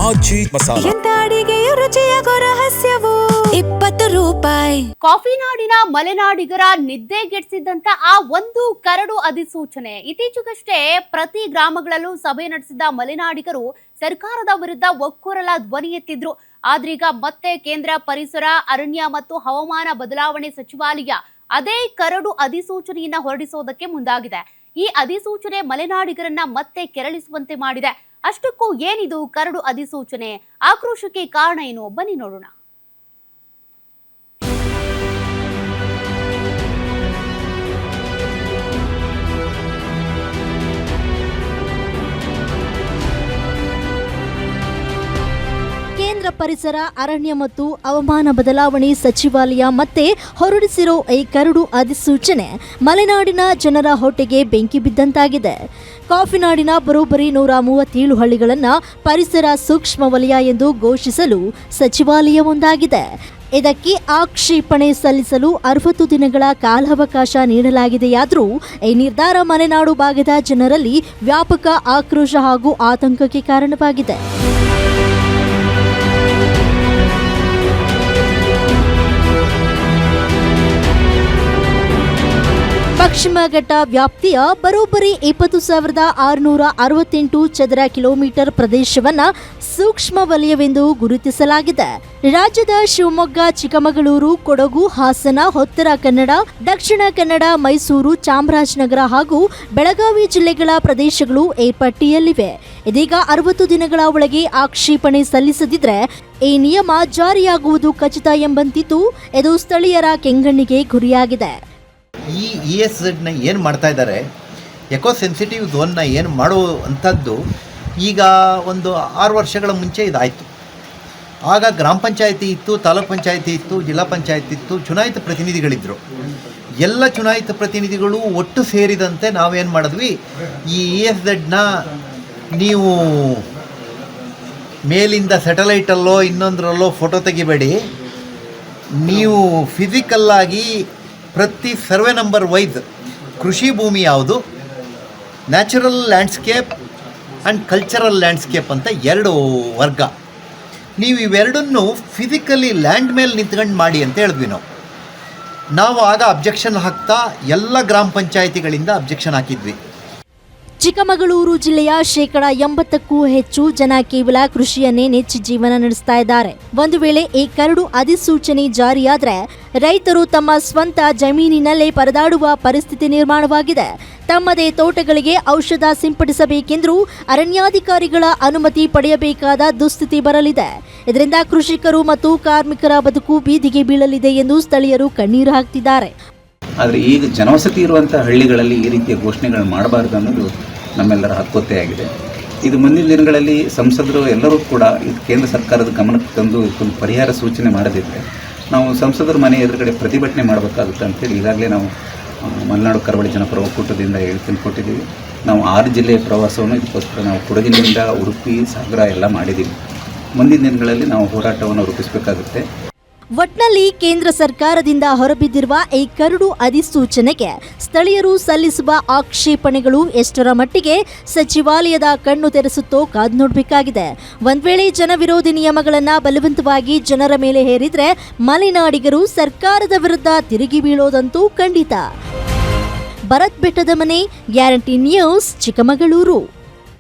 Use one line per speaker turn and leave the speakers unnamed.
ಆಜಿ ಮಸಾಲ.
ಎಂತ ಅಡಿಗೆಯ ರುಚಿಯಾಗೋ ರಹಸ್ಯವು 20 ರೂಪಾಯಿ.
ಕಾಫಿ ನಾಡಿನ ಮಲೆನಾಡಿಗರ ನಿದ್ದೆಗೆಡಿಸಿದಂತ ಆ ಒಂದು ಕರಡು ಅಧಿಸೂಚನೆ. ಇತ್ತೀಚೆಗಷ್ಟೇ ಪ್ರತಿ ಗ್ರಾಮಗಳಲ್ಲೂ ಸಭೆ ನಡೆಸಿದ ಮಲೆನಾಡಿಗರು ಸರ್ಕಾರದ ವಿರುದ್ಧ ಒಕ್ಕೊರಲ ಧ್ವನಿ ಎತ್ತಿದ್ರು. ಆದ್ರೀಗ ಮತ್ತೆ ಕೇಂದ್ರ ಪರಿಸರ, ಅರಣ್ಯ ಮತ್ತು ಹವಾಮಾನ ಬದಲಾವಣೆ ಸಚಿವಾಲಯ ಅದೇ ಕರಡು ಅಧಿಸೂಚನೆಯನ್ನ ಹೊರಡಿಸೋದಕ್ಕೆ ಮುಂದಾಗಿದೆ. ಈ ಅಧಿಸೂಚನೆ ಮಲೆನಾಡಿಗರನ್ನ ಮತ್ತೆ ಕೆರಳಿಸುವಂತೆ ಮಾಡಿದೆ. ಅಷ್ಟಕ್ಕೂ ಏನಿದು ಕರಡು ಅಧಿಸೂಚನೆ? ಆಕ್ರೋಶಕ್ಕೆ ಕಾರಣ ಏನು? ಬನ್ನಿ ನೋಡೋಣ.
ಕೇಂದ್ರ ಪರಿಸರ, ಅರಣ್ಯ ಮತ್ತು ಹವಾಮಾನ ಬದಲಾವಣೆ ಸಚಿವಾಲಯ ಮತ್ತೆ ಹೊರಡಿಸಿರೋ ಈ ಕರಡು ಅಧಿಸೂಚನೆ ಮಲೆನಾಡಿನ ಜನರ ಹೊಟ್ಟೆಗೆ ಬೆಂಕಿ ಬಿದ್ದಂತಾಗಿದೆ. ಕಾಫಿನಾಡಿನ ಬರೋಬ್ಬರಿ 137 ಹಳ್ಳಿಗಳನ್ನು ಪರಿಸರ ಸೂಕ್ಷ್ಮ ವಲಯ ಎಂದು ಘೋಷಿಸಲು ಸಚಿವಾಲಯ ಮುಂದಾಗಿದೆ. ಇದಕ್ಕೆ ಆಕ್ಷೇಪಣೆ ಸಲ್ಲಿಸಲು 60 ದಿನಗಳ ಕಾಲಾವಕಾಶ ನೀಡಲಾಗಿದೆಯಾದರೂ ಈ ನಿರ್ಧಾರ ಮಲೆನಾಡು ಭಾಗದ ಜನರಲ್ಲಿ ವ್ಯಾಪಕ ಆಕ್ರೋಶ ಹಾಗೂ ಆತಂಕಕ್ಕೆ ಕಾರಣವಾಗಿದೆ. ಪಶ್ಚಿಮ ಘಟ್ಟ ವ್ಯಾಪ್ತಿಯ ಬರೋಬ್ಬರಿ 20,668 ಚದರ ಕಿಲೋಮೀಟರ್ ಪ್ರದೇಶವನ್ನ ಸೂಕ್ಷ್ಮ ವಲಯವೆಂದು ಗುರುತಿಸಲಾಗಿದೆ. ರಾಜ್ಯದ ಶಿವಮೊಗ್ಗ, ಚಿಕ್ಕಮಗಳೂರು, ಕೊಡಗು, ಹಾಸನ, ಉತ್ತರ ಕನ್ನಡ, ದಕ್ಷಿಣ ಕನ್ನಡ, ಮೈಸೂರು, ಚಾಮರಾಜನಗರ ಹಾಗೂ ಬೆಳಗಾವಿ ಜಿಲ್ಲೆಗಳ ಪ್ರದೇಶಗಳು ಈ ಪಟ್ಟಿಯಲ್ಲಿವೆ. ಇದೀಗ 60 ದಿನಗಳ ಒಳಗೆ ಆಕ್ಷೇಪಣೆ ಸಲ್ಲಿಸದಿದ್ರೆ ಈ ನಿಯಮ ಜಾರಿಯಾಗುವುದು ಖಚಿತ ಎಂಬಂತಿದ್ದು ಇದು ಸ್ಥಳೀಯರ ಕೆಂಗಣ್ಣಿಗೆ ಗುರಿಯಾಗಿದೆ.
ಈ ESZ ಏನು ಮಾಡ್ತಾ ಇದ್ದಾರೆ, ಎಕೋ ಸೆನ್ಸಿಟಿವ್ ಝೋನ್ನ ಏನು ಮಾಡುವಂಥದ್ದು ಈಗ ಒಂದು 6 ವರ್ಷಗಳ ಮುಂಚೆ ಇದಾಯಿತು. ಆಗ ಗ್ರಾಮ ಪಂಚಾಯಿತಿ ಇತ್ತು, ತಾಲೂಕ್ ಪಂಚಾಯಿತಿ ಇತ್ತು, ಜಿಲ್ಲಾ ಪಂಚಾಯಿತಿ ಇತ್ತು, ಚುನಾಯಿತ ಪ್ರತಿನಿಧಿಗಳಿದ್ದರು. ಎಲ್ಲ ಚುನಾಯಿತ ಪ್ರತಿನಿಧಿಗಳು ಒಟ್ಟು ಸೇರಿದಂತೆ ನಾವೇನು ಮಾಡಿದ್ವಿ, ಈ ESZನ ನೀವು ಮೇಲಿಂದ ಸ್ಯಾಟಲೈಟಲ್ಲೋ ಇನ್ನೊಂದರಲ್ಲೋ ಫೋಟೋ ತೆಗಿಬೇಡಿ, ನೀವು ಫಿಸಿಕಲ್ಲಾಗಿ ಪ್ರತಿ ಸರ್ವೆ ನಂಬರ್ ವೈಸ್ ಕೃಷಿ ಭೂಮಿ ಯಾವುದು, natural landscape and cultural landscape ಅಂತ 2 ವರ್ಗ, ನೀವು ಇವೆರಡನ್ನು ಫಿಸಿಕಲಿ ಲ್ಯಾಂಡ್ ಮೇಲೆ ನಿಂತ್ಕೊಂಡು ಮಾಡಿ ಅಂತ ಹೇಳಿದ್ವಿ. ನಾವು ಆಗ ಅಬ್ಜೆಕ್ಷನ್ ಹಾಕ್ತಾ ಎಲ್ಲ ಗ್ರಾಮ ಪಂಚಾಯಿತಿಗಳಿಂದ ಅಬ್ಜೆಕ್ಷನ್ ಹಾಕಿದ್ವಿ.
ಚಿಕ್ಕಮಗಳೂರು ಜಿಲ್ಲೆಯ 80%ಕ್ಕೂ ಹೆಚ್ಚು ಜನ ಕೇವಲ ಕೃಷಿಯನ್ನೇ ನೆಚ್ಚಿ ಜೀವನ ನಡೆಸ್ತಾ ಇದ್ದಾರೆ. ಒಂದು ವೇಳೆ ಈ ಕರಡು ಅಧಿಸೂಚನೆ ಜಾರಿಯಾದ್ರೆ ರೈತರು ತಮ್ಮ ಸ್ವಂತ ಜಮೀನಿನಲ್ಲೇ ಪರದಾಡುವ ಪರಿಸ್ಥಿತಿ ನಿರ್ಮಾಣವಾಗಿದೆ. ತಮ್ಮದೇ ತೋಟಗಳಿಗೆ ಔಷಧ ಸಿಂಪಡಿಸಬೇಕೆಂದರೂ ಅರಣ್ಯಾಧಿಕಾರಿಗಳ ಅನುಮತಿ ಪಡೆಯಬೇಕಾದ ದುಸ್ಥಿತಿ ಬರಲಿದೆ. ಇದರಿಂದ ಕೃಷಿಕರು ಮತ್ತು ಕಾರ್ಮಿಕರ ಬದುಕು ಬೀದಿಗೆ ಬೀಳಲಿದೆ ಎಂದು ಸ್ಥಳೀಯರು ಕಣ್ಣೀರು ಹಾಕ್ತಿದ್ದಾರೆ.
ಆದರೆ ಈಗ ಜನವಸತಿ ಇರುವಂಥ ಹಳ್ಳಿಗಳಲ್ಲಿ ಈ ರೀತಿಯ ಘೋಷಣೆಗಳು ಮಾಡಬಾರ್ದು ಅನ್ನೋದು ನಮ್ಮೆಲ್ಲರ ಹಕ್ಕೊತ್ತೆ ಆಗಿದೆ. ಇದು ಮುಂದಿನ ದಿನಗಳಲ್ಲಿ ಸಂಸದರು ಎಲ್ಲರೂ ಕೂಡ ಇದು ಕೇಂದ್ರ ಸರ್ಕಾರದ ಗಮನಕ್ಕೆ ತಂದು ಇದಕ್ಕೊಂದು ಪರಿಹಾರ ಸೂಚನೆ ಮಾಡದಿದ್ದರೆ ನಾವು ಸಂಸದರ ಮನೆ ಎದುರುಗಡೆ ಪ್ರತಿಭಟನೆ ಮಾಡಬೇಕಾಗುತ್ತೆ ಅಂತೇಳಿ ಈಗಾಗಲೇ ನಾವು ಮಲೆನಾಡು ಕರಾವಳಿ ಜನಪರ ಒಕ್ಕೂಟದಿಂದ ಹೇಳಿಕೆ ಕೊಟ್ಟಿದ್ದೀವಿ. ನಾವು 6 ಜಿಲ್ಲೆಯ ಪ್ರವಾಸವನ್ನು ಇದಕ್ಕೋಸ್ಕರ ನಾವು ಕೊಡಗಿನಿಂದ ಉಡುಪಿ, ಸಾಗರ ಎಲ್ಲ ಮಾಡಿದ್ದೀವಿ. ಮುಂದಿನ ದಿನಗಳಲ್ಲಿ ನಾವು ಹೋರಾಟವನ್ನು ರೂಪಿಸಬೇಕಾಗುತ್ತೆ.
ಒಟ್ನಲ್ಲಿ ಕೇಂದ್ರ ಸರ್ಕಾರದಿಂದ ಹೊರಬಿದ್ದಿರುವ ಈ ಕರಡು ಅಧಿಸೂಚನೆಗೆ ಸ್ಥಳೀಯರು ಸಲ್ಲಿಸುವ ಆಕ್ಷೇಪಣೆಗಳು ಎಷ್ಟರ ಮಟ್ಟಿಗೆ ಸಚಿವಾಲಯದ ಕಣ್ಣು ತೆರೆಸುತ್ತೋ ಕಾದು ನೋಡಬೇಕಾಗಿದೆ. ಒಂದ್ ವೇಳೆ ಜನವಿರೋಧಿ ನಿಯಮಗಳನ್ನ ಬಲವಂತವಾಗಿ ಜನರ ಮೇಲೆ ಹೇರಿದ್ರೆ ಮಲೆನಾಡಿಗರು ಸರ್ಕಾರದ ವಿರುದ್ಧ ತಿರುಗಿ ಬೀಳೋದಂತೂ ಖಂಡಿತ. ಭರತ್ ಬೆಟ್ಟದ ಮನೆ, ಗ್ಯಾರಂಟಿ ನ್ಯೂಸ್, ಚಿಕ್ಕಮಗಳೂರು.